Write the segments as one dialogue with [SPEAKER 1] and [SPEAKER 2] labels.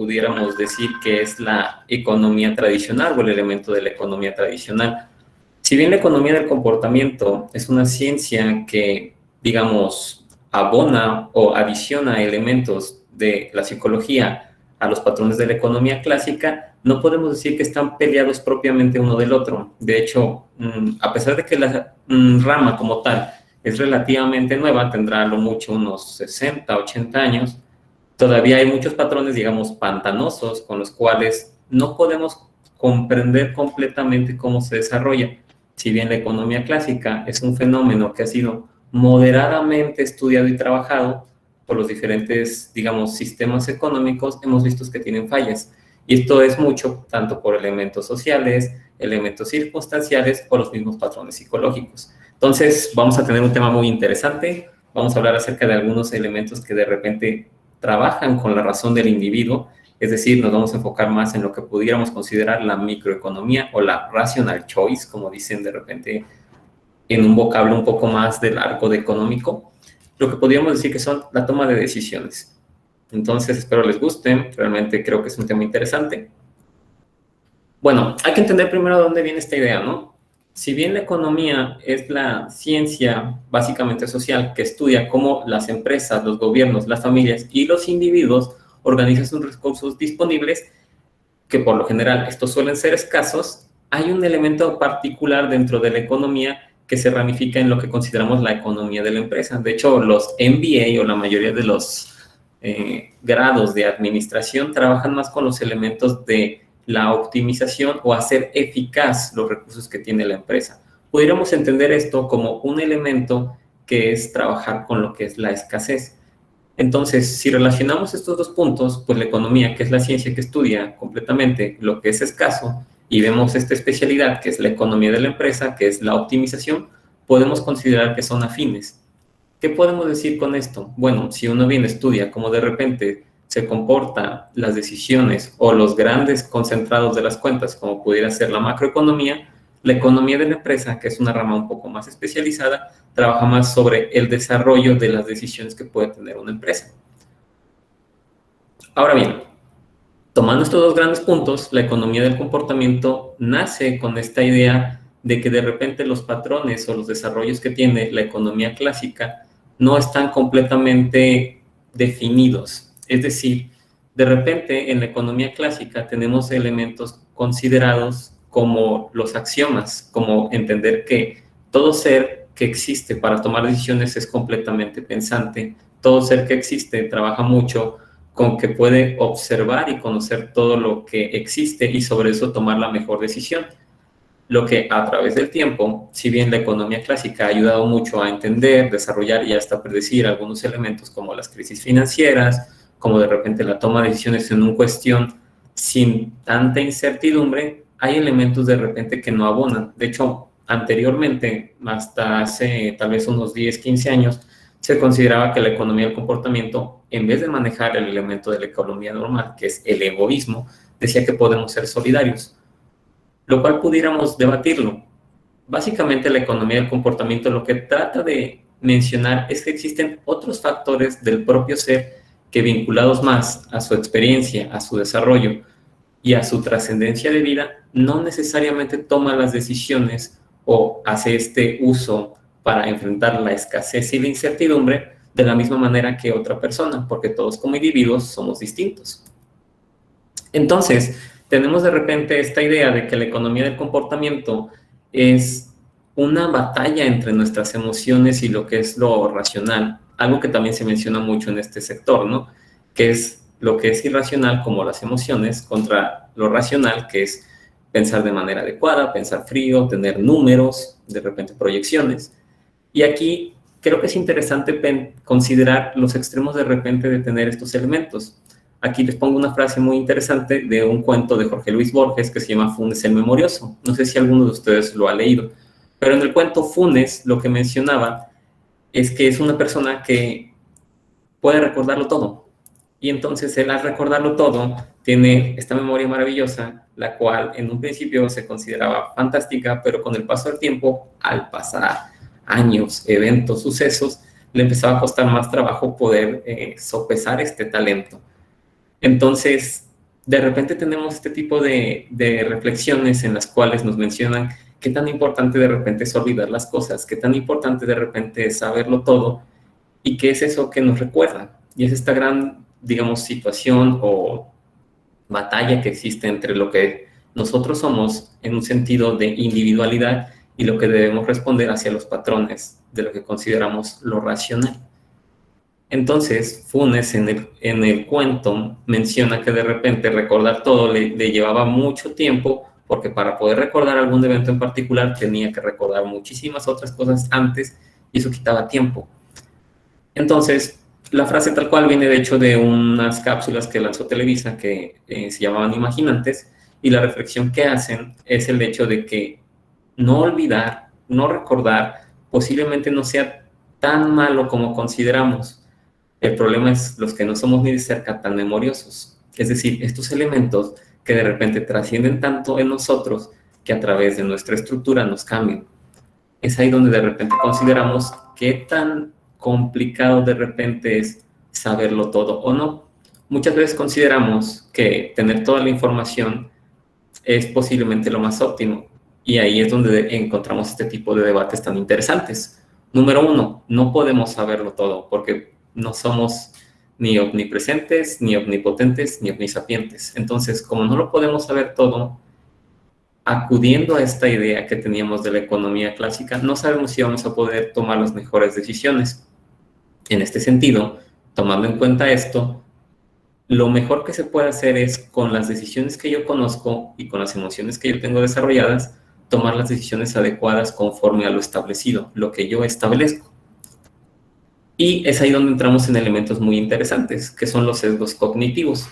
[SPEAKER 1] pudiéramos decir que es la economía tradicional o el elemento de la economía tradicional. Si bien la economía del comportamiento es una ciencia que, digamos, abona o adiciona elementos de la psicología a los patrones de la economía clásica, no podemos decir que están peleados propiamente uno del otro. De hecho, a pesar de que la rama como tal es relativamente nueva, tendrá a lo mucho unos 60, 80 años, todavía hay muchos patrones, digamos, pantanosos con los cuales no podemos comprender completamente cómo se desarrolla. Si bien la economía clásica es un fenómeno que ha sido moderadamente estudiado y trabajado por los diferentes, digamos, sistemas económicos, hemos visto que tienen fallas. Y esto es mucho tanto por elementos sociales, elementos circunstanciales o los mismos patrones psicológicos. Entonces, vamos a tener un tema muy interesante. Vamos a hablar acerca de algunos elementos que de repente trabajan con la razón del individuo, es decir, nos vamos a enfocar más en lo que pudiéramos considerar la microeconomía o la rational choice, como dicen de repente en un vocablo un poco más del arco de económico, lo que podríamos decir que son la toma de decisiones. Entonces, espero les guste, realmente creo que es un tema interesante. Bueno, hay que entender primero de dónde viene esta idea, ¿no? Si bien la economía es la ciencia básicamente social que estudia cómo las empresas, los gobiernos, las familias y los individuos organizan sus recursos disponibles, que por lo general estos suelen ser escasos, hay un elemento particular dentro de la economía que se ramifica en lo que consideramos la economía de la empresa. De hecho, los MBA o la mayoría de los grados de administración trabajan más con los elementos de la optimización o hacer eficaz los recursos que tiene la empresa. Pudiéramos entender esto como un elemento que es trabajar con lo que es la escasez. Entonces, si relacionamos estos dos puntos, pues la economía, que es la ciencia que estudia completamente lo que es escaso, y vemos esta especialidad, que es la economía de la empresa, que es la optimización, podemos considerar que son afines. ¿Qué podemos decir con esto? Bueno, si uno bien estudia cómo de repente se comportan las decisiones o los grandes concentrados de las cuentas, como pudiera ser la macroeconomía, la economía de la empresa, que es una rama un poco más especializada, trabaja más sobre el desarrollo de las decisiones que puede tener una empresa. Ahora bien, tomando estos dos grandes puntos, la economía del comportamiento nace con esta idea de que de repente los patrones o los desarrollos que tiene la economía clásica no están completamente definidos. Es decir, de repente en la economía clásica tenemos elementos considerados como los axiomas, como entender que todo ser que existe para tomar decisiones es completamente pensante, todo ser que existe trabaja mucho con que puede observar y conocer todo lo que existe y sobre eso tomar la mejor decisión. Lo que a través del tiempo, si bien la economía clásica ha ayudado mucho a entender, desarrollar y hasta predecir algunos elementos como las crisis financieras, como de repente la toma de decisiones en una cuestión sin tanta incertidumbre, hay elementos de repente que no abonan. De hecho, anteriormente, hasta hace tal vez unos 10, 15 años, se consideraba que la economía del comportamiento, en vez de manejar el elemento de la economía normal, que es el egoísmo, decía que podemos ser solidarios, lo cual pudiéramos debatirlo. Básicamente la economía del comportamiento lo que trata de mencionar es que existen otros factores del propio ser que vinculados más a su experiencia, a su desarrollo y a su trascendencia de vida, no necesariamente toma las decisiones o hace este uso para enfrentar la escasez y la incertidumbre de la misma manera que otra persona, porque todos como individuos somos distintos. Entonces, tenemos de repente esta idea de que la economía del comportamiento es una batalla entre nuestras emociones y lo que es lo racional, algo que también se menciona mucho en este sector, ¿no? Que es lo que es irracional, como las emociones, contra lo racional, que es pensar de manera adecuada, pensar frío, tener números, de repente proyecciones. Y aquí creo que es interesante considerar los extremos de repente de tener estos elementos. Aquí les pongo una frase muy interesante de un cuento de Jorge Luis Borges que se llama Funes el Memorioso. No sé si alguno de ustedes lo ha leído, pero en el cuento Funes lo que mencionaba es que es una persona que puede recordarlo todo. Y entonces él al recordarlo todo tiene esta memoria maravillosa, la cual en un principio se consideraba fantástica, pero con el paso del tiempo, al pasar años, eventos, sucesos, le empezaba a costar más trabajo poder sopesar este talento. Entonces, de repente tenemos este tipo de reflexiones en las cuales nos mencionan qué tan importante de repente es olvidar las cosas, qué tan importante de repente es saberlo todo y qué es eso que nos recuerda. Y es esta gran, digamos, situación o batalla que existe entre lo que nosotros somos en un sentido de individualidad y lo que debemos responder hacia los patrones de lo que consideramos lo racional. Entonces, Funes en el cuento menciona que de repente recordar todo le llevaba mucho tiempo porque para poder recordar algún evento en particular tenía que recordar muchísimas otras cosas antes y eso quitaba tiempo. Entonces, la frase tal cual viene de hecho de unas cápsulas que lanzó Televisa que se llamaban Imaginantes y la reflexión que hacen es el hecho de que no olvidar, no recordar, posiblemente no sea tan malo como consideramos. El problema es los que no somos ni de cerca tan memoriosos. Es decir, estos elementos que de repente trascienden tanto en nosotros que a través de nuestra estructura nos cambian. Es ahí donde de repente consideramos qué tan complicado de repente es saberlo todo o no. Muchas veces consideramos que tener toda la información es posiblemente lo más óptimo y ahí es donde encontramos este tipo de debates tan interesantes. Número uno, no podemos saberlo todo porque no somos ni omnipresentes, ni omnipotentes, ni omnisapientes. Entonces, como no lo podemos saber todo, acudiendo a esta idea que teníamos de la economía clásica, no sabemos si vamos a poder tomar las mejores decisiones. En este sentido, tomando en cuenta esto, lo mejor que se puede hacer es, con las decisiones que yo conozco y con las emociones que yo tengo desarrolladas, tomar las decisiones adecuadas conforme a lo establecido, lo que yo establezco. Y es ahí donde entramos en elementos muy interesantes, que son los sesgos cognitivos.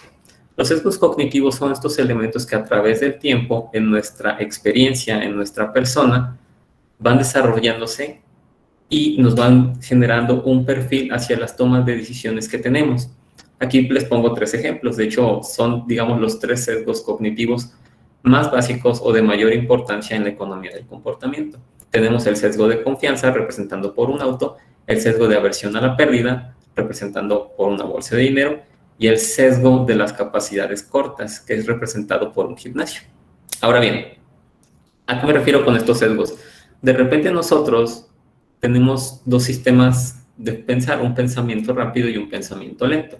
[SPEAKER 1] Los sesgos cognitivos son estos elementos que a través del tiempo, en nuestra experiencia, en nuestra persona, van desarrollándose y nos van generando un perfil hacia las tomas de decisiones que tenemos. Aquí les pongo 3 ejemplos. De hecho, son, digamos, los 3 sesgos cognitivos más básicos o de mayor importancia en la economía del comportamiento. Tenemos el sesgo de confianza, representando por un auto, el sesgo de aversión a la pérdida, representando por una bolsa de dinero, y el sesgo de las capacidades cortas, que es representado por un gimnasio. Ahora bien, ¿a qué me refiero con estos sesgos? De repente nosotros tenemos 2 sistemas de pensar, un pensamiento rápido y un pensamiento lento.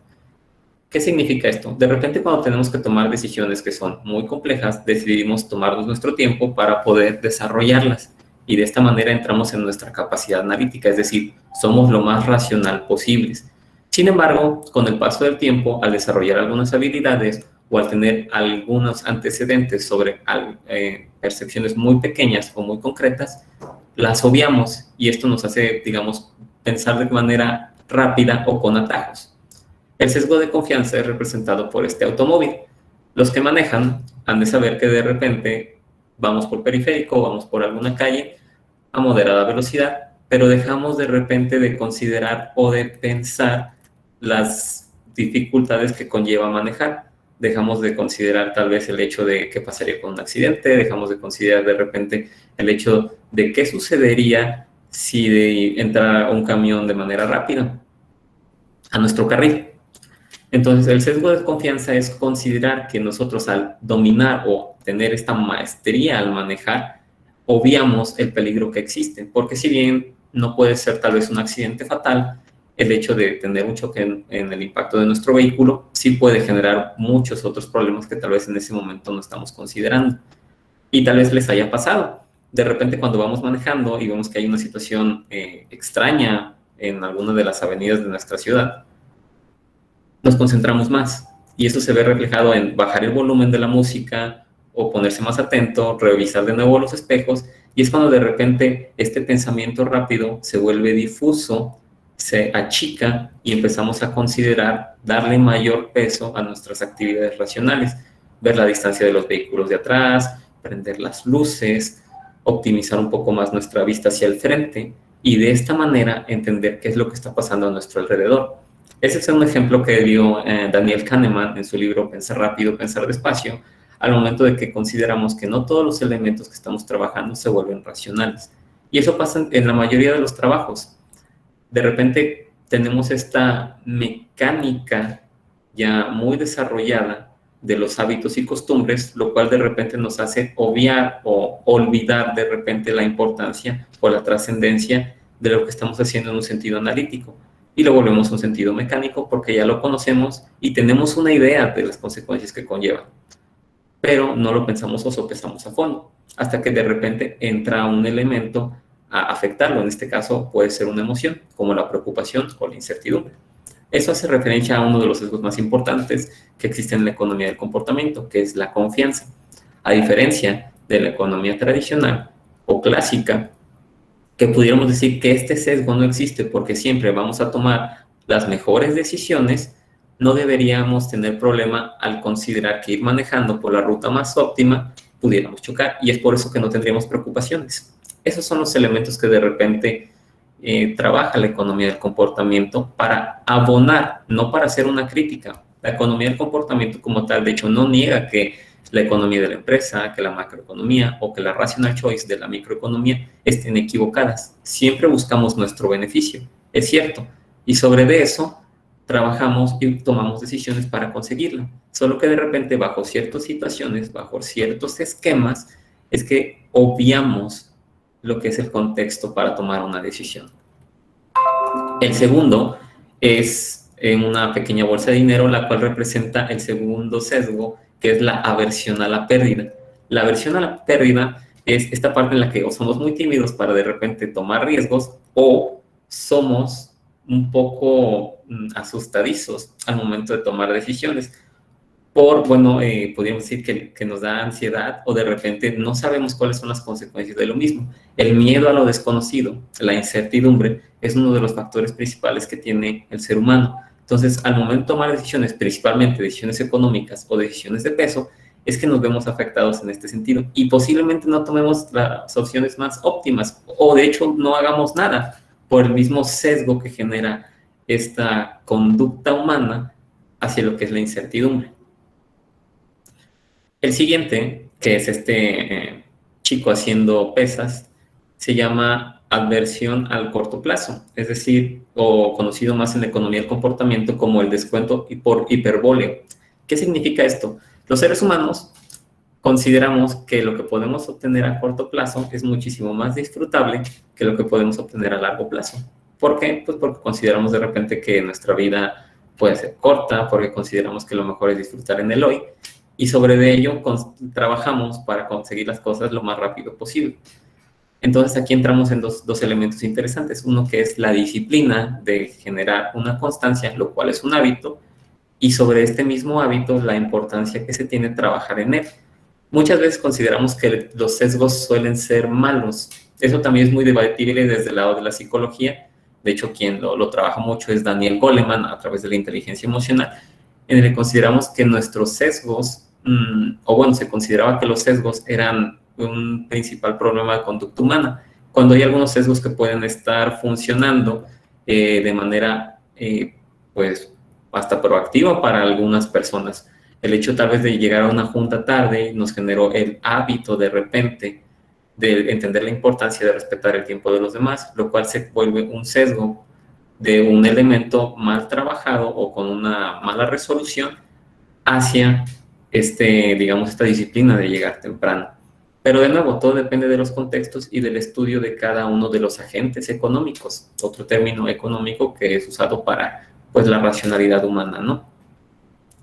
[SPEAKER 1] ¿Qué significa esto? De repente cuando tenemos que tomar decisiones que son muy complejas, decidimos tomarnos nuestro tiempo para poder desarrollarlas y de esta manera entramos en nuestra capacidad analítica, es decir, somos lo más racional posibles. Sin embargo, con el paso del tiempo, al desarrollar algunas habilidades o al tener algunos antecedentes sobre percepciones muy pequeñas o muy concretas, las obviamos y esto nos hace, digamos, pensar de manera rápida o con atajos. El sesgo de confianza es representado por este automóvil. Los que manejan han de saber que de repente vamos por periférico, vamos por alguna calle a moderada velocidad, pero dejamos de repente de considerar o de pensar las dificultades que conlleva manejar. Dejamos de considerar tal vez el hecho de qué pasaría con un accidente, dejamos de considerar de repente el hecho de qué sucedería si entra un camión de manera rápida a nuestro carril. Entonces, el sesgo de confianza es considerar que nosotros al dominar o tener esta maestría al manejar, obviamos el peligro que existe, porque si bien no puede ser tal vez un accidente fatal, el hecho de tener un choque en el impacto de nuestro vehículo sí puede generar muchos otros problemas que tal vez en ese momento no estamos considerando. Y tal vez les haya pasado. De repente cuando vamos manejando y vemos que hay una situación extraña en alguna de las avenidas de nuestra ciudad, nos concentramos más y eso se ve reflejado en bajar el volumen de la música o ponerse más atento, revisar de nuevo los espejos y es cuando de repente este pensamiento rápido se vuelve difuso, se achica y empezamos a considerar darle mayor peso a nuestras actividades racionales, ver la distancia de los vehículos de atrás, prender las luces, optimizar un poco más nuestra vista hacia el frente y de esta manera entender qué es lo que está pasando a nuestro alrededor. Ese es un ejemplo que dio Daniel Kahneman en su libro Pensar rápido, pensar despacio, al momento de que consideramos que no todos los elementos que estamos trabajando se vuelven racionales. Y eso pasa en la mayoría de los trabajos. De repente tenemos esta mecánica ya muy desarrollada de los hábitos y costumbres, lo cual de repente nos hace obviar o olvidar de repente la importancia o la trascendencia de lo que estamos haciendo en un sentido analítico. Y lo volvemos un sentido mecánico porque ya lo conocemos y tenemos una idea de las consecuencias que conlleva, pero no lo pensamos o sopesamos a fondo, hasta que de repente entra un elemento a afectarlo. En este caso puede ser una emoción, como la preocupación o la incertidumbre. Eso hace referencia a uno de los sesgos más importantes que existen en la economía del comportamiento, que es la confianza. A diferencia de la economía tradicional o clásica, que pudiéramos decir que este sesgo no existe porque siempre vamos a tomar las mejores decisiones, no deberíamos tener problema al considerar que ir manejando por la ruta más óptima pudiéramos chocar, y es por eso que no tendríamos preocupaciones. Esos son los elementos que de repente trabaja la economía del comportamiento para abonar, no para hacer una crítica. La economía del comportamiento como tal, de hecho, no niega que la economía de la empresa, que la macroeconomía o que la rational choice de la microeconomía estén equivocadas. Siempre buscamos nuestro beneficio, es cierto, y sobre de eso trabajamos y tomamos decisiones para conseguirlo. Solo que de repente bajo ciertas situaciones, bajo ciertos esquemas, es que obviamos lo que es el contexto para tomar una decisión. El segundo es en una pequeña bolsa de dinero, la cual representa el segundo sesgo, que es la aversión a la pérdida. La aversión a la pérdida es esta parte en la que o somos muy tímidos para de repente tomar riesgos o somos un poco asustadizos al momento de tomar decisiones. Podríamos decir que nos da ansiedad o de repente no sabemos cuáles son las consecuencias de lo mismo. El miedo a lo desconocido, la incertidumbre, es uno de los factores principales que tiene el ser humano. Entonces, al momento de tomar decisiones, principalmente decisiones económicas o decisiones de peso, es que nos vemos afectados en este sentido y posiblemente no tomemos las opciones más óptimas o de hecho no hagamos nada por el mismo sesgo que genera esta conducta humana hacia lo que es la incertidumbre. El siguiente, que es este chico haciendo pesas, se llama adversión al corto plazo, es decir, o conocido más en la economía del comportamiento como el descuento por hiperbóleo. ¿Qué significa esto? Los seres humanos consideramos que lo que podemos obtener a corto plazo es muchísimo más disfrutable que lo que podemos obtener a largo plazo. ¿Por qué? Pues porque consideramos de repente que nuestra vida puede ser corta, porque consideramos que lo mejor es disfrutar en el hoy, y sobre de ello trabajamos para conseguir las cosas lo más rápido posible. Entonces aquí entramos en dos elementos interesantes. Uno que es la disciplina de generar una constancia, lo cual es un hábito, y sobre este mismo hábito la importancia que se tiene trabajar en él. Muchas veces consideramos que los sesgos suelen ser malos. Eso también es muy debatible desde el lado de la psicología. De hecho, quien lo trabaja mucho es Daniel Goleman a través de la inteligencia emocional, en el que consideramos que nuestros sesgos, se consideraba que los sesgos eran un principal problema de conducta humana, cuando hay algunos sesgos que pueden estar funcionando de manera, pues, hasta proactiva para algunas personas. El hecho tal vez de llegar a una junta tarde nos generó el hábito de repente de entender la importancia de respetar el tiempo de los demás, lo cual se vuelve un sesgo de un elemento mal trabajado o con una mala resolución hacia esta disciplina de llegar temprano. Pero de nuevo, todo depende de los contextos y del estudio de cada uno de los agentes económicos. Otro término económico que es usado para, pues, la racionalidad humana, ¿no?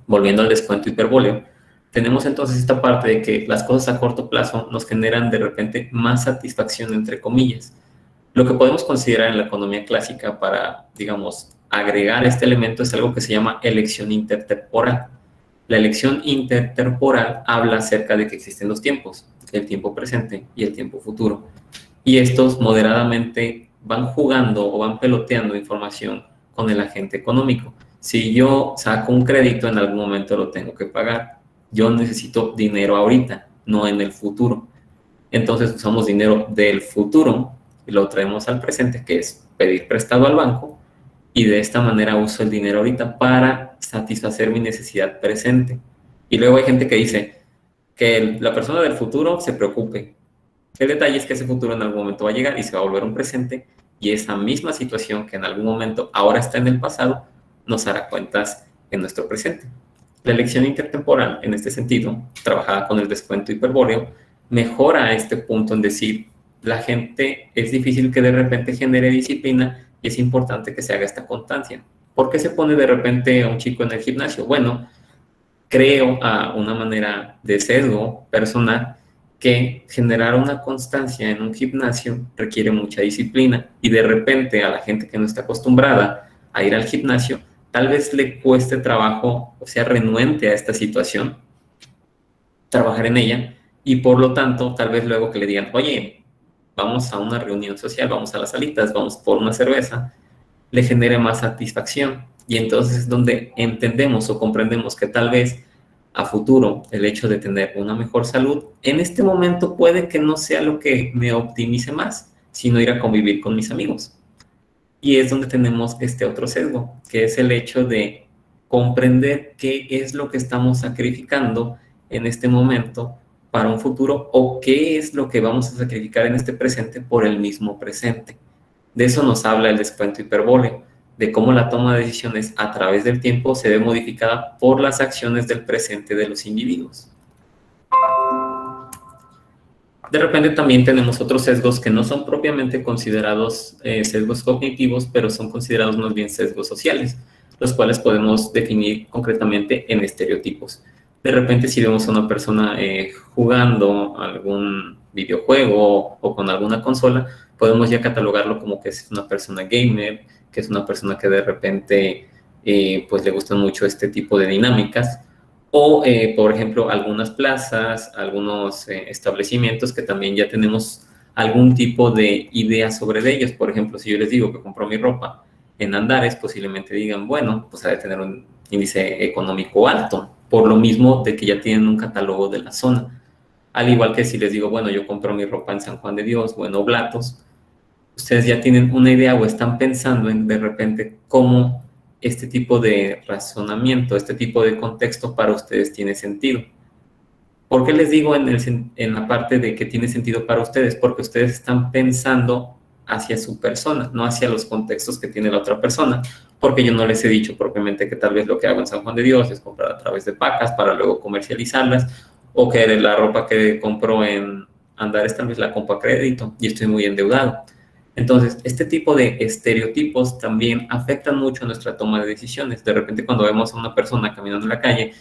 [SPEAKER 1] Volviendo al descuento hiperbóleo, tenemos entonces esta parte de que las cosas a corto plazo nos generan de repente más satisfacción, entre comillas. Lo que podemos considerar en la economía clásica para, digamos, agregar este elemento es algo que se llama elección intertemporal. La elección intertemporal habla acerca de que existen dos tiempos, el tiempo presente y el tiempo futuro. Y estos moderadamente van jugando o van peloteando información con el agente económico. Si yo saco un crédito, en algún momento lo tengo que pagar. Yo necesito dinero ahorita, no en el futuro. Entonces usamos dinero del futuro y lo traemos al presente, que es pedir prestado al banco, y de esta manera uso el dinero ahorita para satisfacer mi necesidad presente. Y luego hay gente que dice que la persona del futuro se preocupe. El detalle es que ese futuro en algún momento va a llegar y se va a volver un presente, y esa misma situación que en algún momento ahora está en el pasado nos hará cuentas en nuestro presente. La elección intertemporal, en este sentido, trabajada con el descuento hiperbóreo, mejora este punto en decir, la gente es difícil que de repente genere disciplina y es importante que se haga esta constancia. ¿Por qué se pone de repente a un chico en el gimnasio? Bueno, creo a una manera de sesgo personal que generar una constancia en un gimnasio requiere mucha disciplina y de repente a la gente que no está acostumbrada a ir al gimnasio, tal vez le cueste trabajo o sea renuente a esta situación, trabajar en ella y por lo tanto tal vez luego que le digan, oye, vamos a una reunión social, vamos a las salitas, vamos por una cerveza, le genere más satisfacción. Y entonces es donde entendemos o comprendemos que tal vez a futuro el hecho de tener una mejor salud, en este momento puede que no sea lo que me optimice más, sino ir a convivir con mis amigos. Y es donde tenemos este otro sesgo, que es el hecho de comprender qué es lo que estamos sacrificando en este momento para un futuro o qué es lo que vamos a sacrificar en este presente por el mismo presente. De eso nos habla el descuento hiperbóleo, de cómo la toma de decisiones a través del tiempo se ve modificada por las acciones del presente de los individuos. De repente también tenemos otros sesgos que no son propiamente considerados sesgos cognitivos, pero son considerados más bien sesgos sociales, los cuales podemos definir concretamente en estereotipos. De repente si vemos a una persona jugando algún videojuego o con alguna consola, podemos ya catalogarlo como que es una persona gamer, que es una persona que de repente pues le gustan mucho este tipo de dinámicas o, por ejemplo, algunas plazas, algunos establecimientos que también ya tenemos algún tipo de idea sobre ellos. Por ejemplo, si yo les digo que compro mi ropa en Andares, posiblemente digan, bueno, pues ha de tener un índice económico alto, por lo mismo de que ya tienen un catálogo de la zona. Al igual que si les digo, bueno, yo compro mi ropa en San Juan de Dios o en Oblatos, ustedes ya tienen una idea o están pensando en de repente cómo este tipo de razonamiento, este tipo de contexto para ustedes tiene sentido. ¿Por qué les digo en la parte de que tiene sentido para ustedes? Porque ustedes están pensando hacia su persona, no hacia los contextos que tiene la otra persona, porque yo no les he dicho propiamente que tal vez lo que hago en San Juan de Dios es comprar a través de pacas para luego comercializarlas, o que la ropa que compro en Andares tal vez la compro a crédito y estoy muy endeudado. Entonces, este tipo de estereotipos también afectan mucho a nuestra toma de decisiones. De repente, cuando vemos a una persona caminando en la calle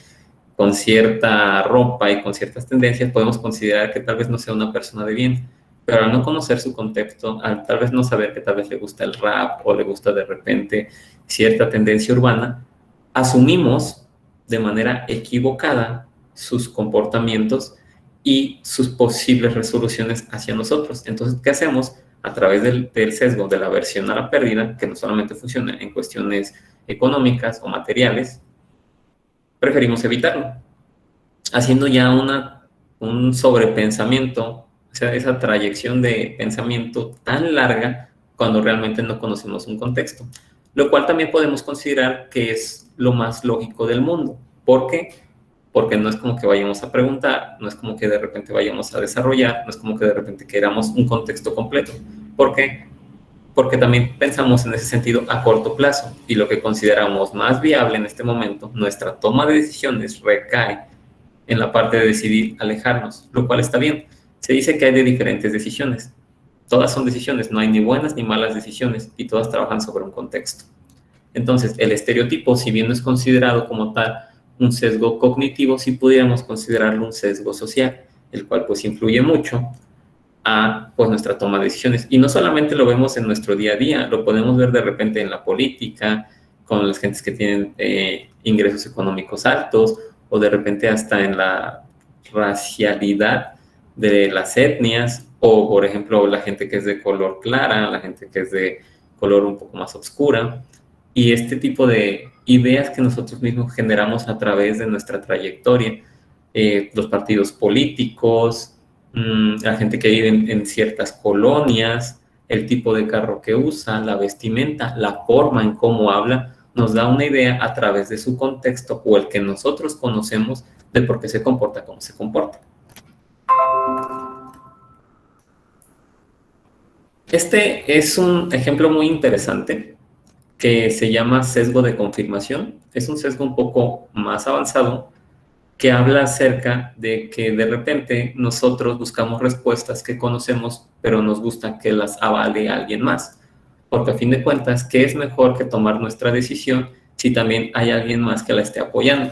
[SPEAKER 1] con cierta ropa y con ciertas tendencias, podemos considerar que tal vez no sea una persona de bien, pero al no conocer su contexto, al tal vez no saber que tal vez le gusta el rap o le gusta de repente cierta tendencia urbana, asumimos de manera equivocada sus comportamientos y sus posibles resoluciones hacia nosotros. Entonces, ¿qué hacemos? A través del sesgo de la aversión a la pérdida, que no solamente funciona en cuestiones económicas o materiales, preferimos evitarlo, haciendo ya un sobrepensamiento, o sea, esa trayección de pensamiento tan larga cuando realmente no conocemos un contexto, lo cual también podemos considerar que es lo más lógico del mundo. ¿Por qué? Porque no es como que vayamos a preguntar, no es como que de repente vayamos a desarrollar, no es como que de repente queramos un contexto completo. ¿Por qué? Porque también pensamos en ese sentido a corto plazo y lo que consideramos más viable en este momento, nuestra toma de decisiones recae en la parte de decidir alejarnos, lo cual está bien. Se dice que hay de diferentes decisiones. Todas son decisiones, no hay ni buenas ni malas decisiones y todas trabajan sobre un contexto. Entonces, el estereotipo, si bien no es considerado como tal un sesgo cognitivo, sí pudiéramos considerarlo un sesgo social, el cual pues influye mucho a pues nuestra toma de decisiones. Y no solamente lo vemos en nuestro día a día, lo podemos ver de repente en la política, con las gentes que tienen ingresos económicos altos, o de repente hasta en la racialidad de las etnias, o por ejemplo la gente que es de color clara, la gente que es de color un poco más oscura, y este tipo de ideas que nosotros mismos generamos a través de nuestra trayectoria, los partidos políticos, la gente que vive en ciertas colonias, el tipo de carro que usa, la vestimenta, la forma en cómo habla, nos da una idea a través de su contexto o el que nosotros conocemos de por qué se comporta como se comporta. Este es un ejemplo muy interesante que se llama sesgo de confirmación. Es un sesgo un poco más avanzado que habla acerca de que de repente nosotros buscamos respuestas que conocemos, pero nos gusta que las avale alguien más. Porque a fin de cuentas, ¿qué es mejor que tomar nuestra decisión si también hay alguien más que la esté apoyando?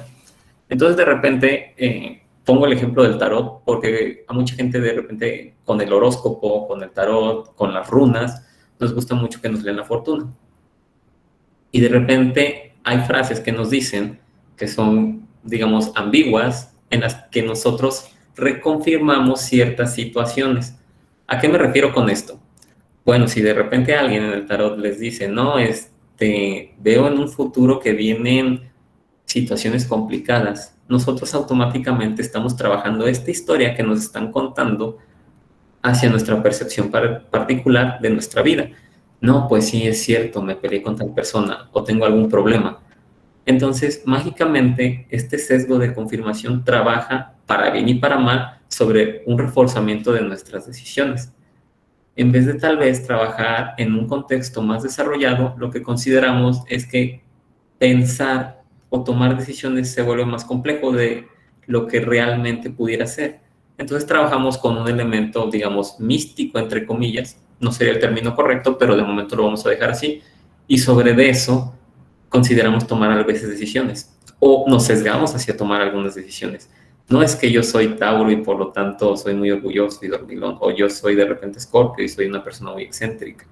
[SPEAKER 1] Entonces, de repente, pongo el ejemplo del tarot, porque a mucha gente de repente con el horóscopo, con el tarot, con las runas, nos gusta mucho que nos lean la fortuna. Y de repente hay frases que nos dicen que son, digamos, ambiguas, en las que nosotros reconfirmamos ciertas situaciones. ¿A qué me refiero con esto? Bueno, si de repente alguien en el tarot les dice, no, veo en un futuro que vienen situaciones complicadas, nosotros automáticamente estamos trabajando esta historia que nos están contando hacia nuestra percepción particular de nuestra vida. No, pues sí, es cierto, me peleé con tal persona o tengo algún problema. Entonces, mágicamente, este sesgo de confirmación trabaja para bien y para mal sobre un reforzamiento de nuestras decisiones. En vez de tal vez trabajar en un contexto más desarrollado, lo que consideramos es que pensar o tomar decisiones se vuelve más complejo de lo que realmente pudiera ser. Entonces trabajamos con un elemento, digamos, místico, entre comillas, no sería el término correcto, pero de momento lo vamos a dejar así, y sobre de eso consideramos tomar a veces decisiones, o nos sesgamos hacia tomar algunas decisiones. No es que yo soy Tauro y por lo tanto soy muy orgulloso y dormilón, o yo soy de repente Escorpio y soy una persona muy excéntrica.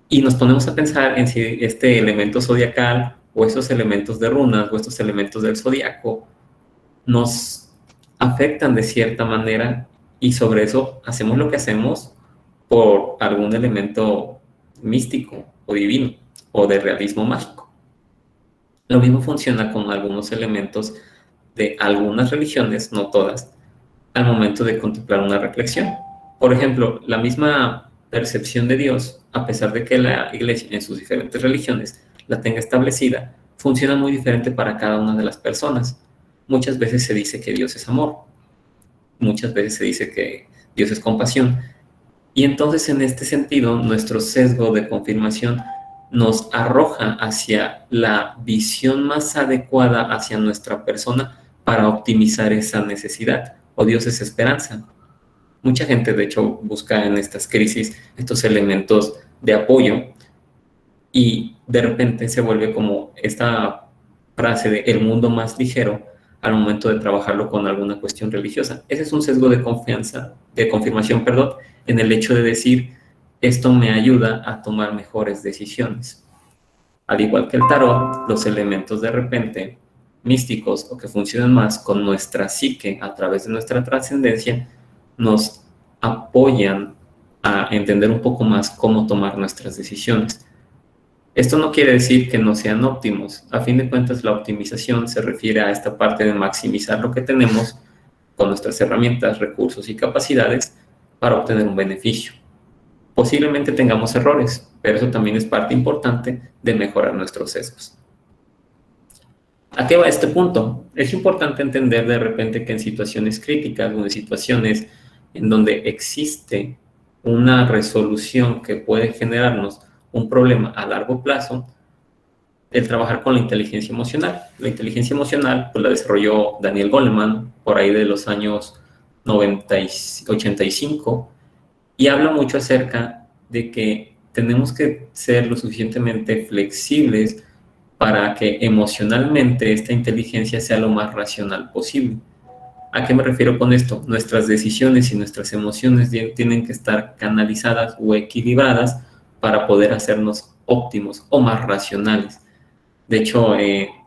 [SPEAKER 1] Y nos ponemos a pensar en si este elemento zodiacal o esos elementos de runas o estos elementos del zodiaco nos afectan de cierta manera y sobre eso hacemos lo que hacemos por algún elemento místico o divino o de realismo mágico. Lo mismo funciona con algunos elementos de algunas religiones, no todas, al momento de contemplar una reflexión. Por ejemplo, la misma percepción de Dios, a pesar de que la iglesia en sus diferentes religiones la tenga establecida, funciona muy diferente para cada una de las personas. Muchas veces se dice que Dios es amor, muchas veces se dice que Dios es compasión, y entonces en este sentido nuestro sesgo de confirmación nos arroja hacia la visión más adecuada hacia nuestra persona para optimizar esa necesidad. O Dios es esperanza. Mucha gente, de hecho, busca en estas crisis estos elementos de apoyo y de repente se vuelve como esta frase de el mundo más ligero al momento de trabajarlo con alguna cuestión religiosa. Ese es un sesgo de confianza, de confirmación, perdón, en el hecho de decir, esto me ayuda a tomar mejores decisiones. Al igual que el tarot, los elementos de repente místicos o que funcionan más con nuestra psique a través de nuestra trascendencia, nos apoyan a entender un poco más cómo tomar nuestras decisiones. Esto no quiere decir que no sean óptimos. A fin de cuentas, la optimización se refiere a esta parte de maximizar lo que tenemos con nuestras herramientas, recursos y capacidades para obtener un beneficio. Posiblemente tengamos errores, pero eso también es parte importante de mejorar nuestros sesgos. ¿A qué va este punto? Es importante entender de repente que en situaciones críticas o en situaciones en donde existe una resolución que puede generarnos un problema a largo plazo, el trabajar con la inteligencia emocional. La inteligencia emocional pues la desarrolló Daniel Goleman por ahí de los años 85 y habla mucho acerca de que tenemos que ser lo suficientemente flexibles para que emocionalmente esta inteligencia sea lo más racional posible. ¿A qué me refiero con esto? Nuestras decisiones y nuestras emociones tienen que estar canalizadas o equilibradas para poder hacernos óptimos o más racionales. De hecho,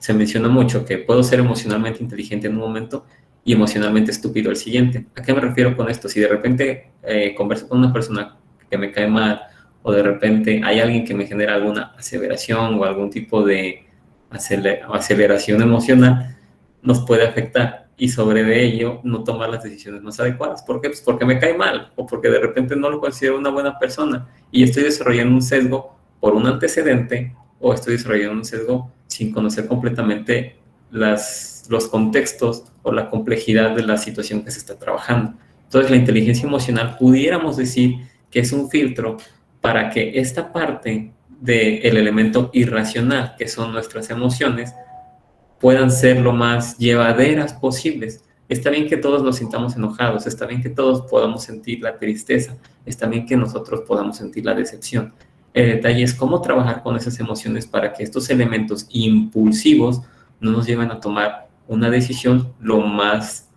[SPEAKER 1] se menciona mucho que puedo ser emocionalmente inteligente en un momento y emocionalmente estúpido el siguiente. ¿A qué me refiero con esto? Si de repente converso con una persona que me cae mal o de repente hay alguien que me genera alguna aseveración o algún tipo de aceleración emocional, nos puede afectar y sobre de ello no tomar las decisiones más adecuadas. ¿Por qué? Pues porque me cae mal o porque de repente no lo considero una buena persona y estoy desarrollando un sesgo por un antecedente o estoy desarrollando un sesgo sin conocer completamente los contextos o la complejidad de la situación que se está trabajando. Entonces, la inteligencia emocional pudiéramos decir que es un filtro para que esta parte del elemento irracional, que son nuestras emociones, puedan ser lo más llevaderas posibles. Está bien que todos nos sintamos enojados, está bien que todos podamos sentir la tristeza, está bien que nosotros podamos sentir la decepción. El detalle es cómo trabajar con esas emociones para que estos elementos impulsivos no nos lleven a tomar una decisión lo más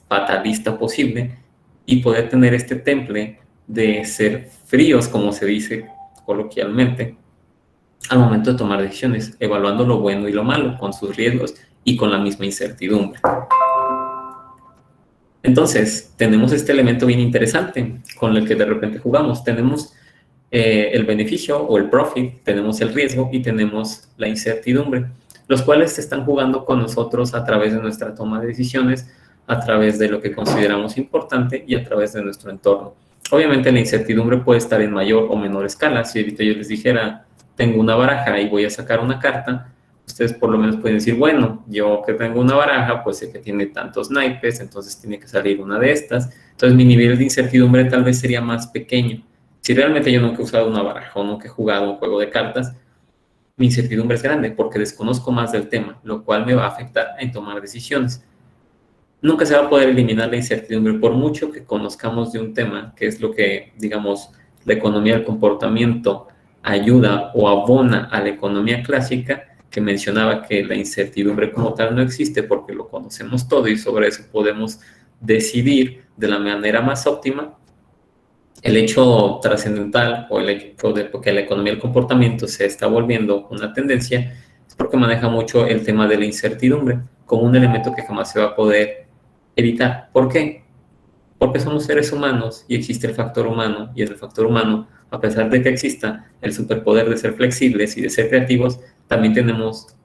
[SPEAKER 1] fatalista posible y poder tener este temple de ser fríos, como se dice coloquialmente, al momento de tomar decisiones, evaluando lo bueno y lo malo, con sus riesgos y con la misma incertidumbre. Entonces, tenemos este elemento bien interesante con el que de repente jugamos. Tenemos el beneficio o el profit, tenemos el riesgo y tenemos la incertidumbre, los cuales están jugando con nosotros a través de nuestra toma de decisiones, a través de lo que consideramos importante y a través de nuestro entorno. Obviamente la incertidumbre puede estar en mayor o menor escala. Si ahorita yo les dijera, tengo una baraja y voy a sacar una carta, ustedes por lo menos pueden decir, bueno, yo que tengo una baraja, pues sé que tiene tantos naipes, entonces tiene que salir una de estas. Entonces mi nivel de incertidumbre tal vez sería más pequeño. Si realmente yo nunca he usado una baraja o nunca he jugado un juego de cartas, mi incertidumbre es grande porque desconozco más del tema, lo cual me va a afectar en tomar decisiones. Nunca se va a poder eliminar la incertidumbre por mucho que conozcamos de un tema, que es lo que, digamos, la economía del comportamiento ayuda o abona a la economía clásica, que mencionaba que la incertidumbre como tal no existe porque lo conocemos todo y sobre eso podemos decidir de la manera más óptima. El hecho trascendental o el hecho de que la economía del comportamiento se está volviendo una tendencia es porque maneja mucho el tema de la incertidumbre como un elemento que jamás se va a poder evitar. ¿Por qué? Porque somos seres humanos y existe el factor humano, y el factor humano, a pesar de que exista el superpoder de ser flexibles y de ser creativos, también tenemos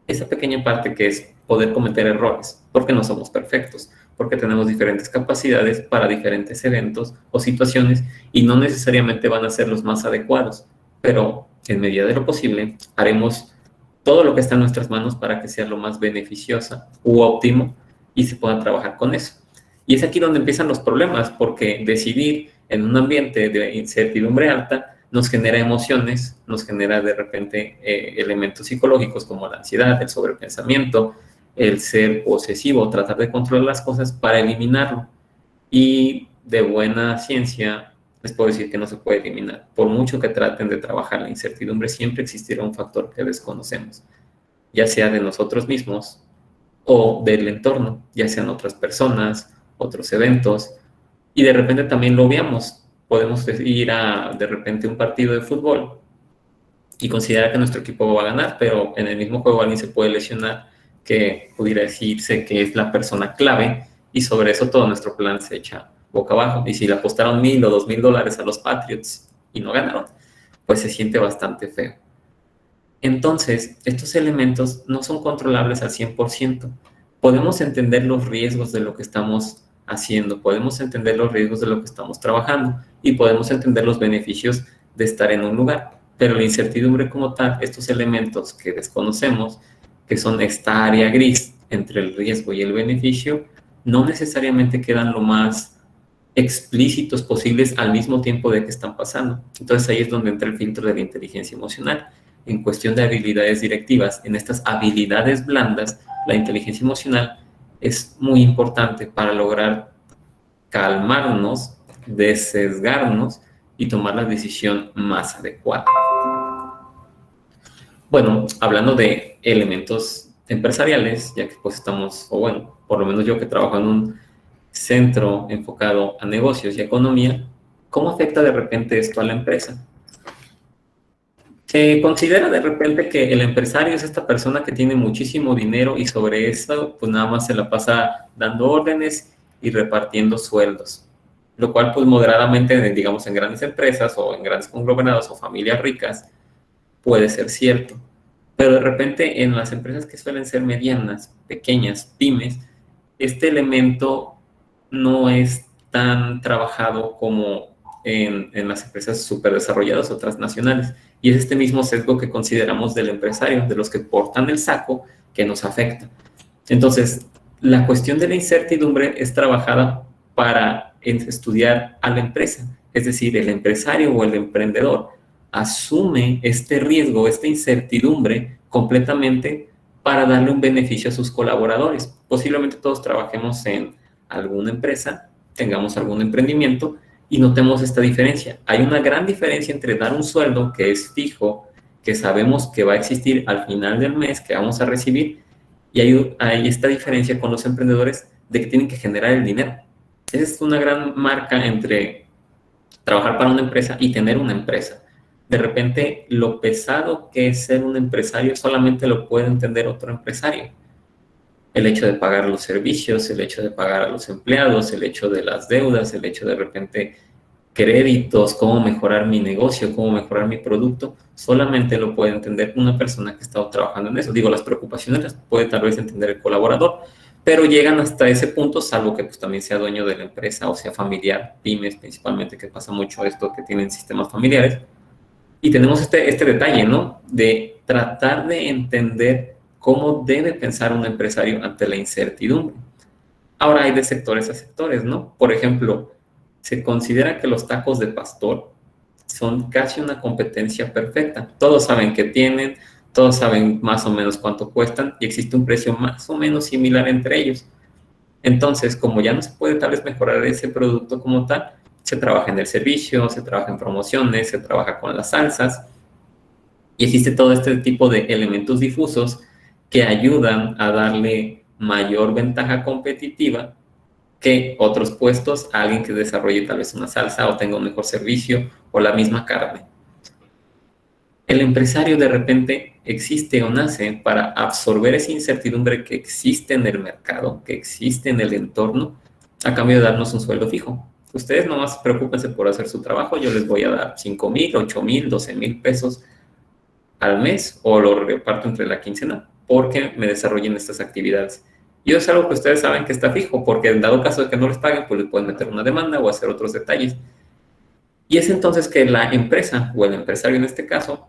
[SPEAKER 1] esa pequeña parte que es poder cometer errores, porque no somos perfectos, porque tenemos diferentes capacidades para diferentes eventos o situaciones y no necesariamente van a ser los más adecuados, pero en medida de lo posible haremos todo lo que está en nuestras manos para que sea lo más beneficiosa u óptimo y se pueda trabajar con eso. Y es aquí donde empiezan los problemas, porque decidir en un ambiente de incertidumbre alta nos genera emociones, nos genera de repente elementos psicológicos como la ansiedad, el sobrepensamiento, el ser posesivo, tratar de controlar las cosas para eliminarlo. Y de buena ciencia les puedo decir que no se puede eliminar. Por mucho que traten de trabajar la incertidumbre, siempre existirá un factor que desconocemos, ya sea de nosotros mismos o del entorno, ya sean otras personas, otros eventos, y de repente también lo veamos. Podemos ir a de repente un partido de fútbol y considerar que nuestro equipo va a ganar, pero en el mismo juego alguien se puede lesionar que pudiera decirse que es la persona clave y sobre eso todo nuestro plan se echa boca abajo. Y si le apostaron $1,000 o $2,000 a los Patriots y no ganaron, pues se siente bastante feo. Entonces, estos elementos no son controlables al 100%. Podemos entender los riesgos de lo que estamos haciendo, podemos entender los riesgos de lo que estamos trabajando y podemos entender los beneficios de estar en un lugar. Pero la incertidumbre como tal, estos elementos que desconocemos, que son esta área gris entre el riesgo y el beneficio, no necesariamente quedan lo más explícitos posibles al mismo tiempo de que están pasando. Entonces ahí es donde entra el filtro de la inteligencia emocional. En cuestión de habilidades directivas, en estas habilidades blandas, la inteligencia emocional es muy importante para lograr calmarnos, desesgarnos y tomar la decisión más adecuada. Bueno, hablando de elementos empresariales, ya que pues estamos, o bueno, por lo menos yo que trabajo en un centro enfocado a negocios y economía, ¿cómo afecta de repente esto a la empresa? Se considera de repente que el empresario es esta persona que tiene muchísimo dinero y sobre eso pues nada más se la pasa dando órdenes y repartiendo sueldos, lo cual pues moderadamente, digamos, en grandes empresas o en grandes conglomerados o familias ricas puede ser cierto, pero de repente en las empresas que suelen ser medianas, pequeñas, pymes, este elemento no es tan trabajado como en las empresas súper desarrolladas o transnacionales. Y es este mismo sesgo que consideramos del empresario, de los que portan el saco, que nos afecta. Entonces, la cuestión de la incertidumbre es trabajada para estudiar a la empresa, es decir, el empresario o el emprendedor asume este riesgo, esta incertidumbre completamente para darle un beneficio a sus colaboradores. Posiblemente todos trabajemos en alguna empresa, tengamos algún emprendimiento y notemos esta diferencia. Hay una gran diferencia entre dar un sueldo que es fijo, que sabemos que va a existir al final del mes, que vamos a recibir, y hay esta diferencia con los emprendedores de que tienen que generar el dinero. Esa es una gran marca entre trabajar para una empresa y tener una empresa. De repente, lo pesado que es ser un empresario solamente lo puede entender otro empresario. El hecho de pagar los servicios, el hecho de pagar a los empleados, el hecho de las deudas, el hecho de repente créditos, cómo mejorar mi negocio, cómo mejorar mi producto, solamente lo puede entender una persona que ha estado trabajando en eso. Digo, las preocupaciones las puede tal vez entender el colaborador, pero llegan hasta ese punto, salvo que pues también sea dueño de la empresa o sea familiar, pymes principalmente, que pasa mucho esto, que tienen sistemas familiares. Y tenemos este detalle, ¿no? De tratar de entender cómo debe pensar un empresario ante la incertidumbre. Ahora hay de sectores a sectores, ¿no? Por ejemplo, se considera que los tacos de pastor son casi una competencia perfecta. Todos saben qué tienen, todos saben más o menos cuánto cuestan y existe un precio más o menos similar entre ellos. Entonces, como ya no se puede tal vez mejorar ese producto como tal, se trabaja en el servicio, se trabaja en promociones, se trabaja con las salsas y existe todo este tipo de elementos difusos que ayudan a darle mayor ventaja competitiva que otros puestos a alguien que desarrolle tal vez una salsa o tenga un mejor servicio o la misma carne. El empresario de repente existe o nace para absorber esa incertidumbre que existe en el mercado, que existe en el entorno, a cambio de darnos un sueldo fijo. Ustedes nomás preocúpense por hacer su trabajo, yo les voy a dar 5,000, 8,000, 12,000 pesos al mes o lo reparto entre la quincena porque me desarrollen estas actividades. Y eso es algo que ustedes saben que está fijo, porque en dado caso de que no les paguen, pues les pueden meter una demanda o hacer otros detalles. Y es entonces que la empresa o el empresario en este caso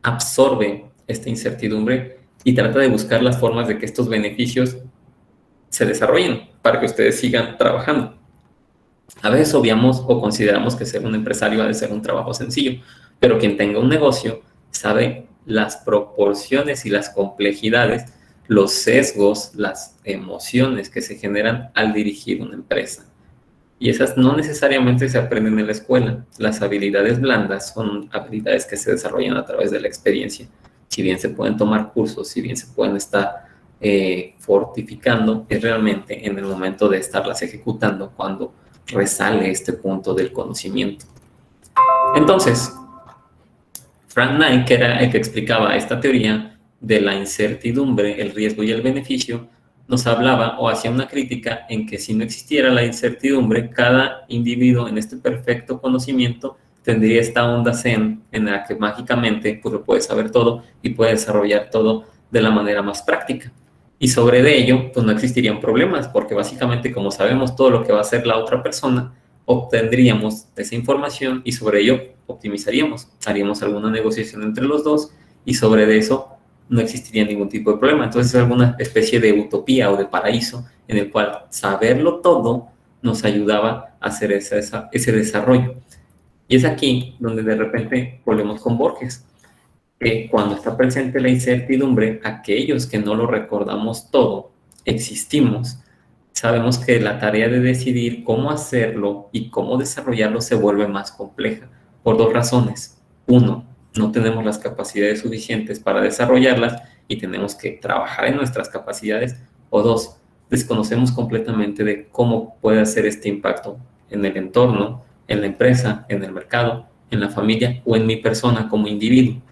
[SPEAKER 1] absorbe esta incertidumbre y trata de buscar las formas de que estos beneficios se desarrollen para que ustedes sigan trabajando. A veces obviamos o consideramos que ser un empresario ha de ser un trabajo sencillo, pero quien tenga un negocio sabe las proporciones y las complejidades, los sesgos, las emociones que se generan al dirigir una empresa. Y esas no necesariamente se aprenden en la escuela. Las habilidades blandas son habilidades que se desarrollan a través de la experiencia. Si bien se pueden tomar cursos, si bien se pueden estar fortificando, es realmente en el momento de estarlas ejecutando cuando resale este punto del conocimiento. Entonces, Frank Knight, que era el que explicaba esta teoría de la incertidumbre, el riesgo y el beneficio, nos hablaba o hacía una crítica en que si no existiera la incertidumbre, cada individuo en este perfecto conocimiento tendría esta onda zen en la que mágicamente pues, lo puede saber todo y puede desarrollar todo de la manera más práctica. Y sobre de ello, pues no existirían problemas, porque básicamente como sabemos todo lo que va a hacer la otra persona, obtendríamos esa información y sobre ello optimizaríamos, haríamos alguna negociación entre los dos y sobre eso no existiría ningún tipo de problema. Entonces es alguna especie de utopía o de paraíso en el cual saberlo todo nos ayudaba a hacer ese desarrollo. Y es aquí donde de repente volvemos con Borges, que cuando está presente la incertidumbre, aquellos que no lo recordamos todo, existimos, sabemos que la tarea de decidir cómo hacerlo y cómo desarrollarlo se vuelve más compleja por dos razones. Uno, no tenemos las capacidades suficientes para desarrollarlas y tenemos que trabajar en nuestras capacidades. O dos, desconocemos completamente de cómo puede hacer este impacto en el entorno, en la empresa, en el mercado, en la familia o en mi persona como individuo.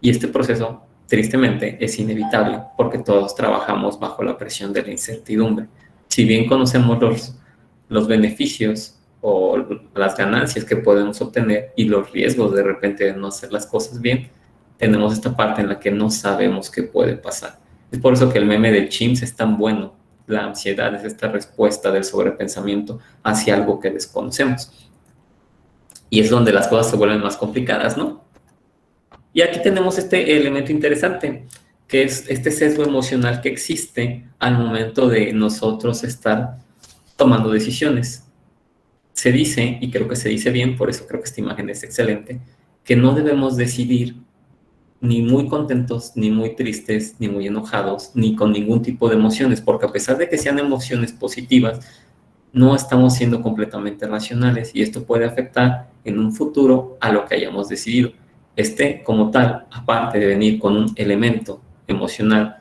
[SPEAKER 1] Y este proceso, tristemente, es inevitable porque todos trabajamos bajo la presión de la incertidumbre. Si bien conocemos los beneficios o las ganancias que podemos obtener y los riesgos de repente de no hacer las cosas bien, tenemos esta parte en la que no sabemos qué puede pasar. Es por eso que el meme de Chimps es tan bueno. La ansiedad es esta respuesta del sobrepensamiento hacia algo que desconocemos. Y es donde las cosas se vuelven más complicadas, ¿no? Y aquí tenemos este elemento interesante, que es este sesgo emocional que existe al momento de nosotros estar tomando decisiones. Se dice, y creo que se dice bien, por eso creo que esta imagen es excelente, que no debemos decidir ni muy contentos, ni muy tristes, ni muy enojados, ni con ningún tipo de emociones, porque a pesar de que sean emociones positivas, no estamos siendo completamente racionales y esto puede afectar en un futuro a lo que hayamos decidido. Como tal, aparte de venir con un elemento emocional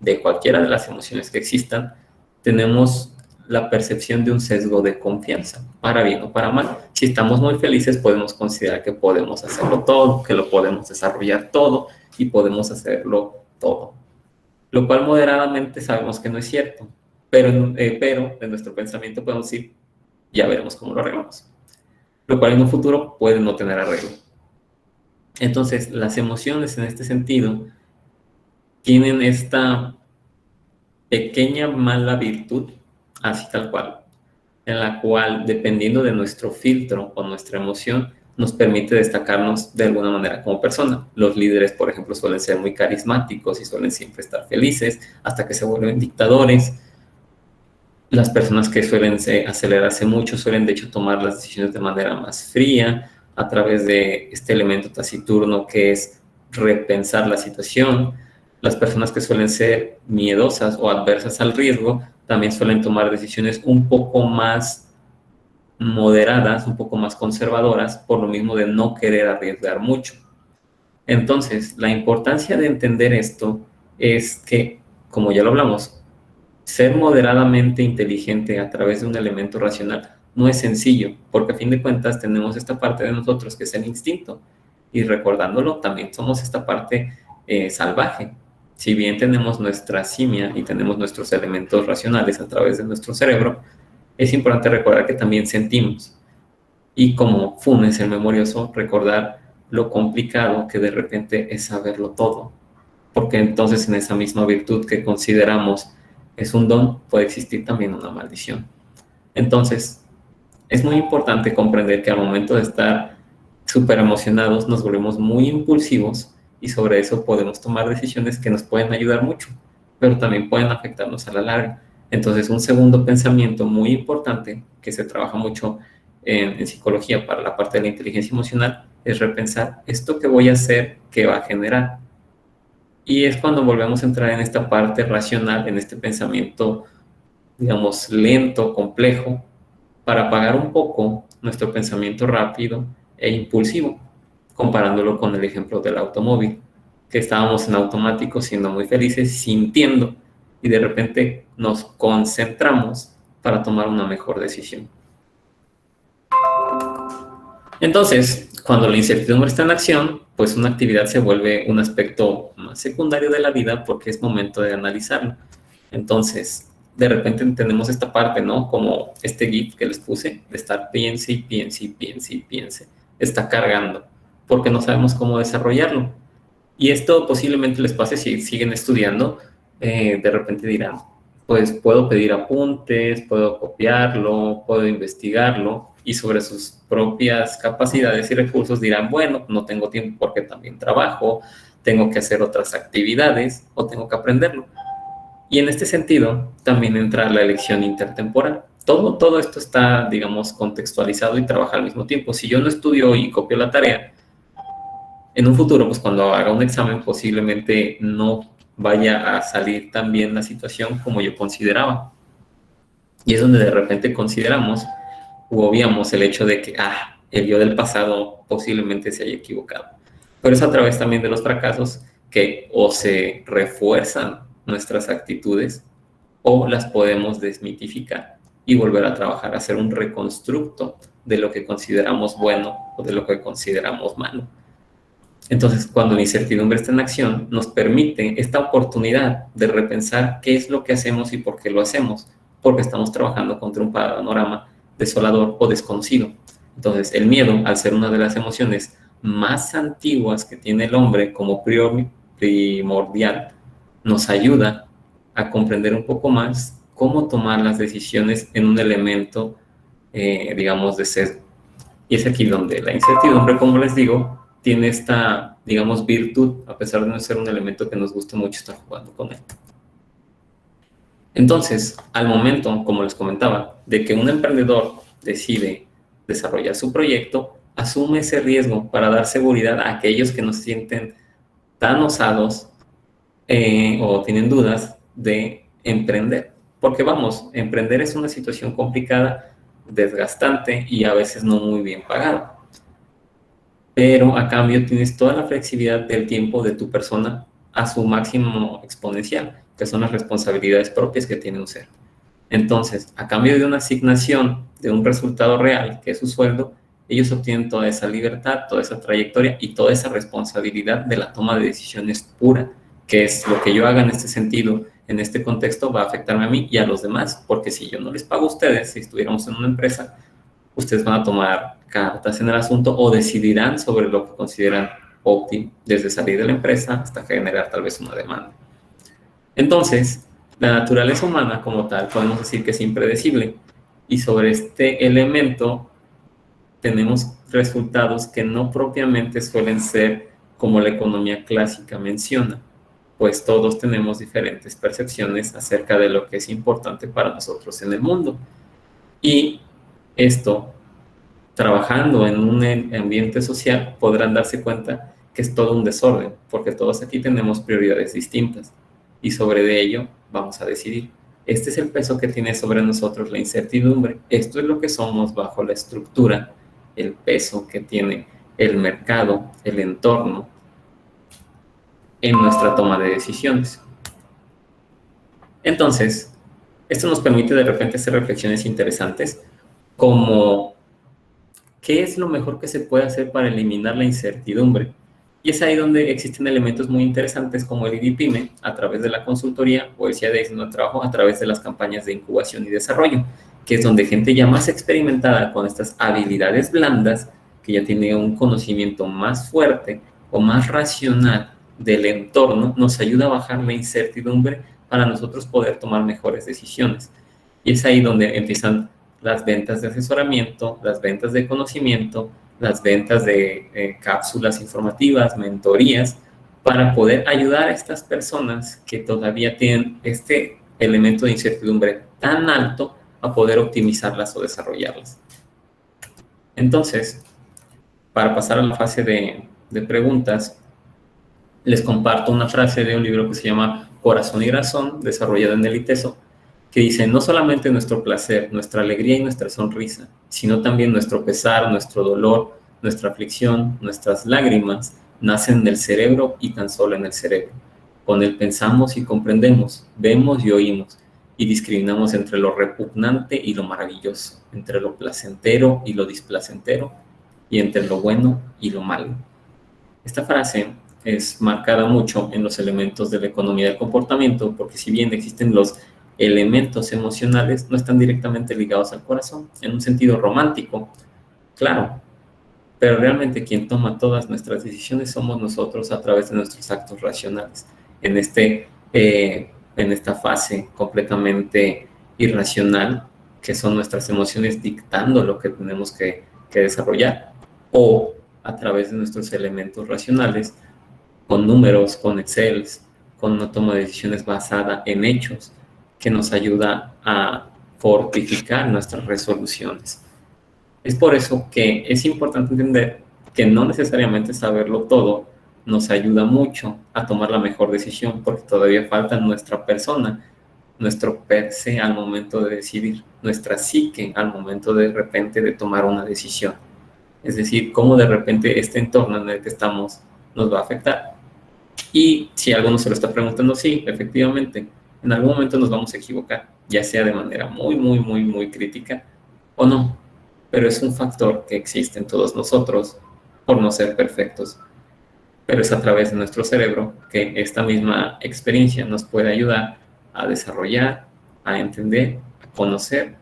[SPEAKER 1] de cualquiera de las emociones que existan, tenemos la percepción de un sesgo de confianza, para bien o para mal. Si estamos muy felices, podemos considerar que podemos hacerlo todo, que lo podemos desarrollar todo y podemos hacerlo todo, lo cual moderadamente sabemos que no es cierto, pero en nuestro pensamiento podemos decir, ya veremos cómo lo arreglamos, lo cual en un futuro puede no tener arreglo. Entonces, las emociones en este sentido tienen esta pequeña mala virtud, así tal cual, en la cual, dependiendo de nuestro filtro o nuestra emoción, nos permite destacarnos de alguna manera como persona. Los líderes, por ejemplo, suelen ser muy carismáticos y suelen siempre estar felices hasta que se vuelven dictadores. Las personas que suelen acelerarse mucho suelen de hecho tomar las decisiones de manera más fría a través de este elemento taciturno que es repensar la situación. Las personas que suelen ser miedosas o adversas al riesgo también suelen tomar decisiones un poco más moderadas, un poco más conservadoras, por lo mismo de no querer arriesgar mucho. Entonces, la importancia de entender esto es que, como ya lo hablamos, ser moderadamente inteligente a través de un elemento racional no es sencillo, porque a fin de cuentas tenemos esta parte de nosotros que es el instinto, y recordándolo también somos esta parte salvaje. Si bien tenemos nuestra simia y tenemos nuestros elementos racionales a través de nuestro cerebro, es importante recordar que también sentimos. Y como Funes, el memorioso, recordar lo complicado que de repente es saberlo todo, porque entonces en esa misma virtud que consideramos es un don, puede existir también una maldición. Entonces, es muy importante comprender que al momento de estar súper emocionados nos volvemos muy impulsivos y sobre eso podemos tomar decisiones que nos pueden ayudar mucho, pero también pueden afectarnos a la larga. Entonces, un segundo pensamiento muy importante que se trabaja mucho en psicología para la parte de la inteligencia emocional es repensar esto que voy a hacer, qué va a generar. Y es cuando volvemos a entrar en esta parte racional, en este pensamiento, digamos, lento, complejo, para apagar un poco nuestro pensamiento rápido e impulsivo, comparándolo con el ejemplo del automóvil, que estábamos en automático siendo muy felices, sintiendo, y de repente nos concentramos para tomar una mejor decisión. Entonces, cuando la incertidumbre está en acción, pues una actividad se vuelve un aspecto más secundario de la vida porque es momento de analizarlo. Entonces, de repente tenemos esta parte, ¿no? Como este GIF que les puse, de estar piense y piense y piense y piense. Está cargando, porque no sabemos cómo desarrollarlo. Y esto posiblemente les pase si siguen estudiando, de repente dirán, pues puedo pedir apuntes, puedo copiarlo, puedo investigarlo, y sobre sus propias capacidades y recursos dirán, bueno, no tengo tiempo porque también trabajo, tengo que hacer otras actividades o tengo que aprenderlo. Y en este sentido también entra la elección intertemporal. Todo esto está, digamos, contextualizado y trabaja al mismo tiempo. Si yo no estudio y copio la tarea, en un futuro, pues cuando haga un examen posiblemente no vaya a salir tan bien la situación como yo consideraba. Y es donde de repente consideramos u obviamos el hecho de que, el yo del pasado posiblemente se haya equivocado. Pero es a través también de los fracasos que o se refuerzan nuestras actitudes o las podemos desmitificar y volver a trabajar, hacer un reconstructo de lo que consideramos bueno o de lo que consideramos malo. Entonces, cuando la incertidumbre está en acción, nos permite esta oportunidad de repensar qué es lo que hacemos y por qué lo hacemos, porque estamos trabajando contra un panorama desolador o desconocido. Entonces, el miedo, al ser una de las emociones más antiguas que tiene el hombre como primordial, nos ayuda a comprender un poco más cómo tomar las decisiones en un elemento, digamos, de sesgo. Y es aquí donde la incertidumbre, como les digo, tiene esta, digamos, virtud, a pesar de no ser un elemento que nos guste mucho estar jugando con él. Entonces, al momento, como les comentaba, de que un emprendedor decide desarrollar su proyecto, asume ese riesgo para dar seguridad a aquellos que no se sienten tan osados o tienen dudas de emprender. Porque vamos, emprender es una situación complicada, desgastante y a veces no muy bien pagada. Pero a cambio tienes toda la flexibilidad del tiempo de tu persona a su máximo exponencial, que son las responsabilidades propias que tiene un ser. Entonces, a cambio de una asignación de un resultado real, que es su sueldo, ellos obtienen toda esa libertad, toda esa trayectoria y toda esa responsabilidad de la toma de decisiones pura, que es lo que yo haga en este sentido, en este contexto, va a afectarme a mí y a los demás, porque si yo no les pago a ustedes, si estuviéramos en una empresa, ustedes van a tomar cartas en el asunto o decidirán sobre lo que consideran óptimo, desde salir de la empresa hasta generar tal vez una demanda. Entonces, la naturaleza humana como tal podemos decir que es impredecible y sobre este elemento tenemos resultados que no propiamente suelen ser como la economía clásica menciona, pues todos tenemos diferentes percepciones acerca de lo que es importante para nosotros en el mundo. Y esto, trabajando en un ambiente social, podrán darse cuenta que es todo un desorden, porque todos aquí tenemos prioridades distintas y sobre de ello vamos a decidir. Este es el peso que tiene sobre nosotros la incertidumbre. Esto es lo que somos bajo la estructura, el peso que tiene el mercado, el entorno en nuestra toma de decisiones. Entonces, esto nos permite de repente hacer reflexiones interesantes como ¿qué es lo mejor que se puede hacer para eliminar la incertidumbre? Y es ahí donde existen elementos muy interesantes como el IDIPYME a través de la consultoría o el CIA de trabajo a través de las campañas de incubación y desarrollo, que es donde gente ya más experimentada con estas habilidades blandas, que ya tiene un conocimiento más fuerte o más racional del entorno, nos ayuda a bajar la incertidumbre para nosotros poder tomar mejores decisiones. Y es ahí donde empiezan las ventas de asesoramiento, las ventas de conocimiento, las ventas de cápsulas informativas, mentorías, para poder ayudar a estas personas que todavía tienen este elemento de incertidumbre tan alto a poder optimizarlas o desarrollarlas. Entonces, para pasar a la fase de preguntas, les comparto una frase de un libro que se llama Corazón y Razón, desarrollado en el ITESO, que dice, no solamente nuestro placer, nuestra alegría y nuestra sonrisa, sino también nuestro pesar, nuestro dolor, nuestra aflicción, nuestras lágrimas, nacen del cerebro y tan solo en el cerebro. Con él pensamos y comprendemos, vemos y oímos, y discriminamos entre lo repugnante y lo maravilloso, entre lo placentero y lo displacentero, y entre lo bueno y lo malo. Esta frase es marcada mucho en los elementos de la economía del comportamiento, porque si bien existen los elementos emocionales, no están directamente ligados al corazón, en un sentido romántico, claro, pero realmente quien toma todas nuestras decisiones somos nosotros a través de nuestros actos racionales, en, en esta fase completamente irracional, que son nuestras emociones dictando lo que tenemos que desarrollar, o a través de nuestros elementos racionales, con números, con Excel, con una toma de decisiones basada en hechos, que nos ayuda a fortificar nuestras resoluciones. Es por eso que es importante entender que no necesariamente saberlo todo nos ayuda mucho a tomar la mejor decisión, porque todavía falta nuestra persona, nuestro per se al momento de decidir, nuestra psique al momento de repente de tomar una decisión. Es decir, cómo de repente este entorno en el que estamos nos va a afectar. Y si alguno se lo está preguntando, sí, efectivamente, en algún momento nos vamos a equivocar, ya sea de manera muy crítica o no, pero es un factor que existe en todos nosotros por no ser perfectos. Pero es a través de nuestro cerebro que esta misma experiencia nos puede ayudar a desarrollar, a entender, a conocer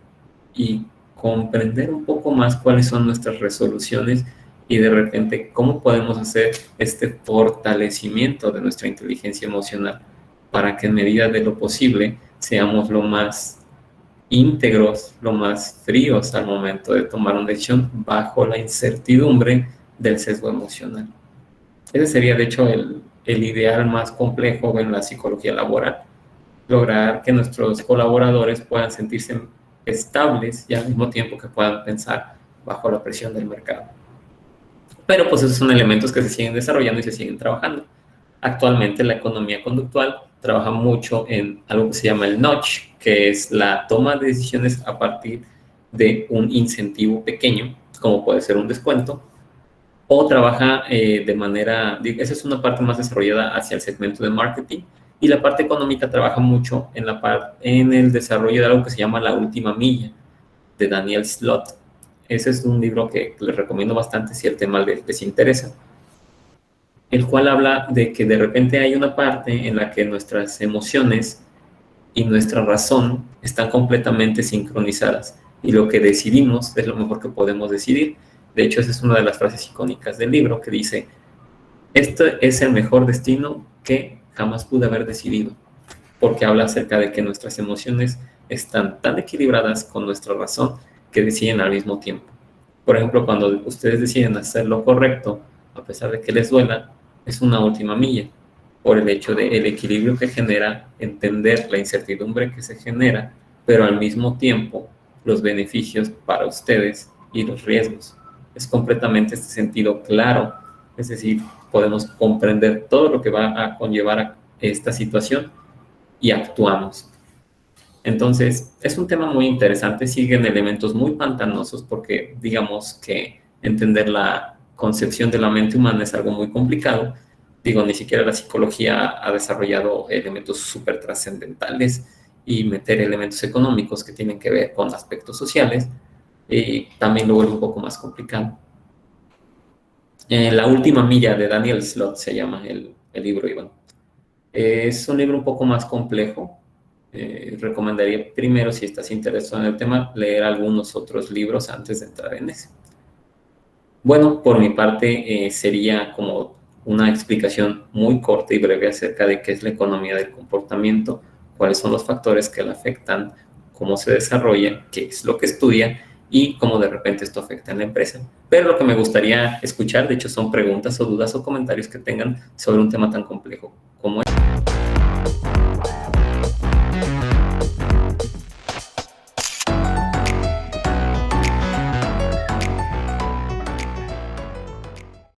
[SPEAKER 1] y comprender un poco más cuáles son nuestras resoluciones y de repente cómo podemos hacer este fortalecimiento de nuestra inteligencia emocional para que en medida de lo posible seamos lo más íntegros, lo más fríos al momento de tomar una decisión bajo la incertidumbre del sesgo emocional. Ese sería de hecho el ideal más complejo en la psicología laboral, lograr que nuestros colaboradores puedan sentirse estables y al mismo tiempo que puedan pensar bajo la presión del mercado. Pero pues esos son elementos que se siguen desarrollando y se siguen trabajando. Actualmente la economía conductual trabaja mucho en algo que se llama el nudge, que es la toma de decisiones a partir de un incentivo pequeño, como puede ser un descuento, o trabaja de manera, esa es una parte más desarrollada hacia el segmento de marketing, y la parte económica trabaja mucho en el desarrollo de algo que se llama la última milla, de Daniel Slott. Ese es un libro que les recomiendo bastante si el tema les interesa, el cual habla de que de repente hay una parte en la que nuestras emociones y nuestra razón están completamente sincronizadas y lo que decidimos es lo mejor que podemos decidir. De hecho, esa es una de las frases icónicas del libro que dice, este es el mejor destino que jamás pude haber decidido, porque habla acerca de que nuestras emociones están tan equilibradas con nuestra razón que deciden al mismo tiempo. Por ejemplo, cuando ustedes deciden hacer lo correcto, a pesar de que les duela, es una última milla, por el hecho del equilibrio que genera entender la incertidumbre que se genera, pero al mismo tiempo los beneficios para ustedes y los riesgos. Es completamente este sentido claro, es decir, podemos comprender todo lo que va a conllevar a esta situación y actuamos. Entonces, es un tema muy interesante, siguen elementos muy pantanosos porque digamos que entender la concepción de la mente humana es algo muy complicado. Digo, ni siquiera la psicología ha desarrollado elementos súper trascendentales y meter elementos económicos que tienen que ver con aspectos sociales y también lo vuelve un poco más complicado. La última milla de Daniel Slott se llama el libro, Iván. Es un libro un poco más complejo. Recomendaría primero, si estás interesado en el tema, leer algunos otros libros antes de entrar en ese. Bueno, por mi parte sería como una explicación muy corta y breve acerca de qué es la economía del comportamiento, cuáles son los factores que la afectan, cómo se desarrolla, qué es lo que estudia y cómo de repente esto afecta en la empresa. Pero lo que me gustaría escuchar, de hecho, son preguntas o dudas o comentarios que tengan sobre un tema tan complejo como este.